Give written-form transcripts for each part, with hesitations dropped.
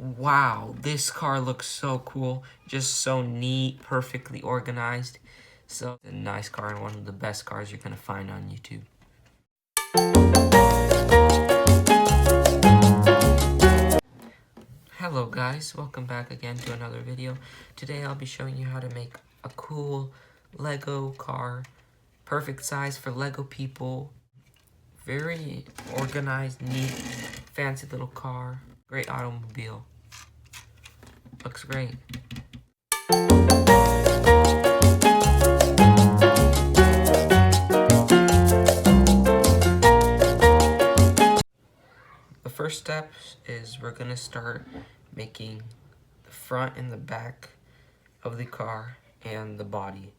Wow, this car looks so cool. Just so neat, perfectly organized. So, a nice car and one of the best cars you're gonna find on YouTube. Hello guys, welcome back again to another video. Today I'll be showing you how to make a cool Lego car. Perfect size for Lego people. Very organized, neat, fancy little car. Great automobile. Looks great. The first step is we're gonna start making the front and the back of the car and the body.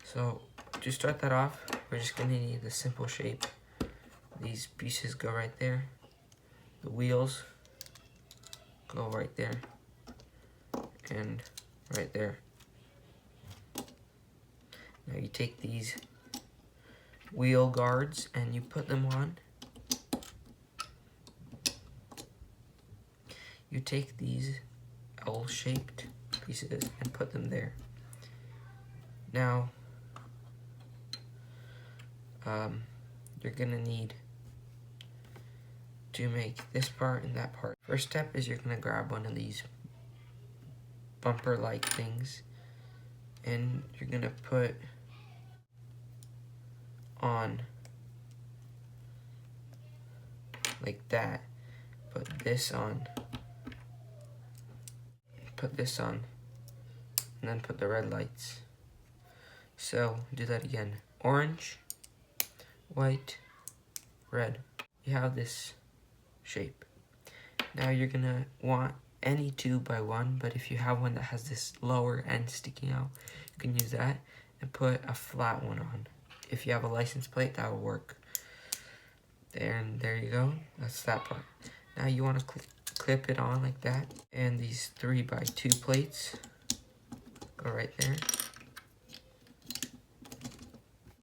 So to start that off, we're just gonna need the simple shape. These pieces go right there. The wheels go right there and right there. Now you take these wheel guards and you put them on. You take these L-shaped pieces and put them there. Now, you're gonna need to make this part and that part. First step is you're gonna grab one of these bumper-like things and you're gonna put on like that. Put this on, and then put the red lights. So do that again. Orange, white, red. You have this shape. Now you're gonna want any 2x1, but if you have one that has this lower end sticking out, you can use that and put a flat one on. If you have a license plate, that will work. There you go. That's that part. Now you want to clip it on like that, and these 3x2 plates go right there.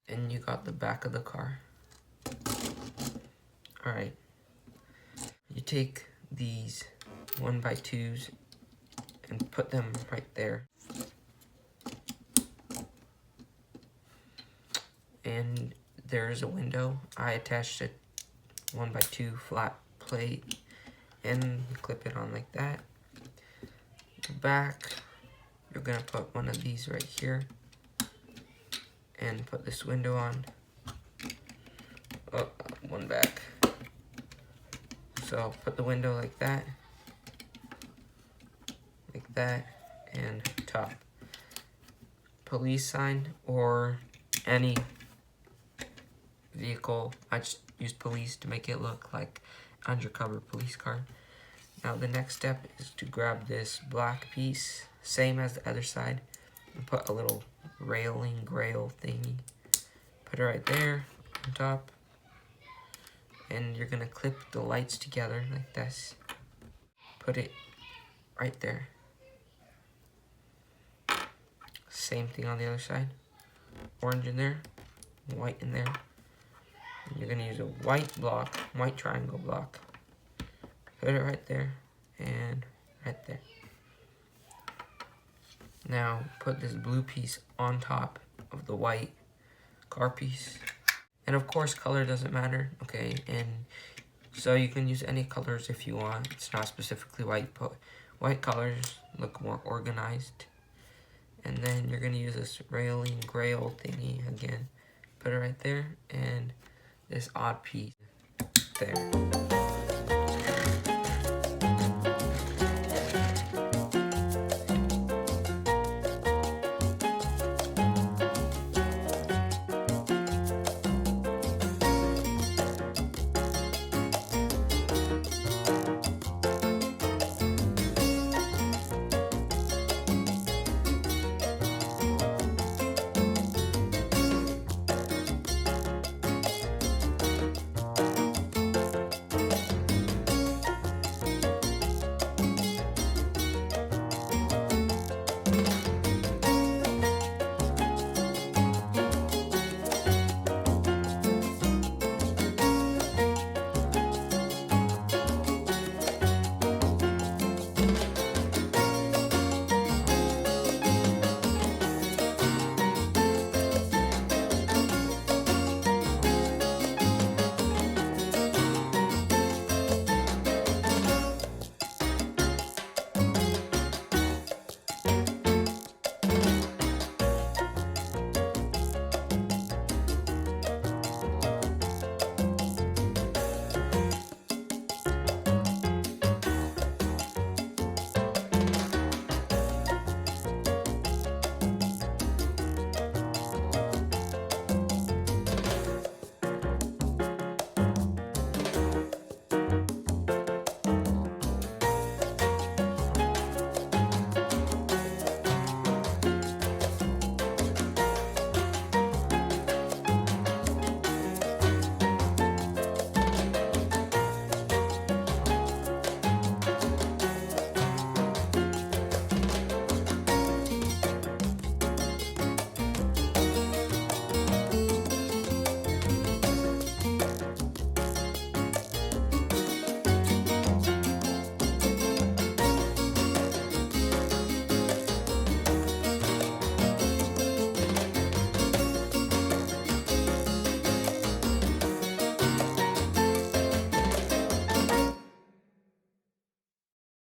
And you got the back of the car. Alright. You take these 1x2s and put them right there. And there's a window. I attached a 1x2 flat plate and clip it on like that. The back, you're gonna put one of these right here and put this window on. Oh, one back. So put the window like that, and top. Police sign or any vehicle. I just used police to make it look like undercover police car. Now the next step is to grab this black piece, same as the other side, and put a little railing grail thingy. Put it right there on top. And you're gonna clip the lights together like this. Put it right there. Same thing on the other side. Orange in there, white in there. And you're gonna use a white block, white triangle block. Put it right there and right there. Now put this blue piece on top of the white car piece. And of course, color doesn't matter, okay? And so you can use any colors if you want. It's not specifically white, but white colors look more organized. And then you're gonna use this railing grail thingy again. Put it right there, and this odd piece there.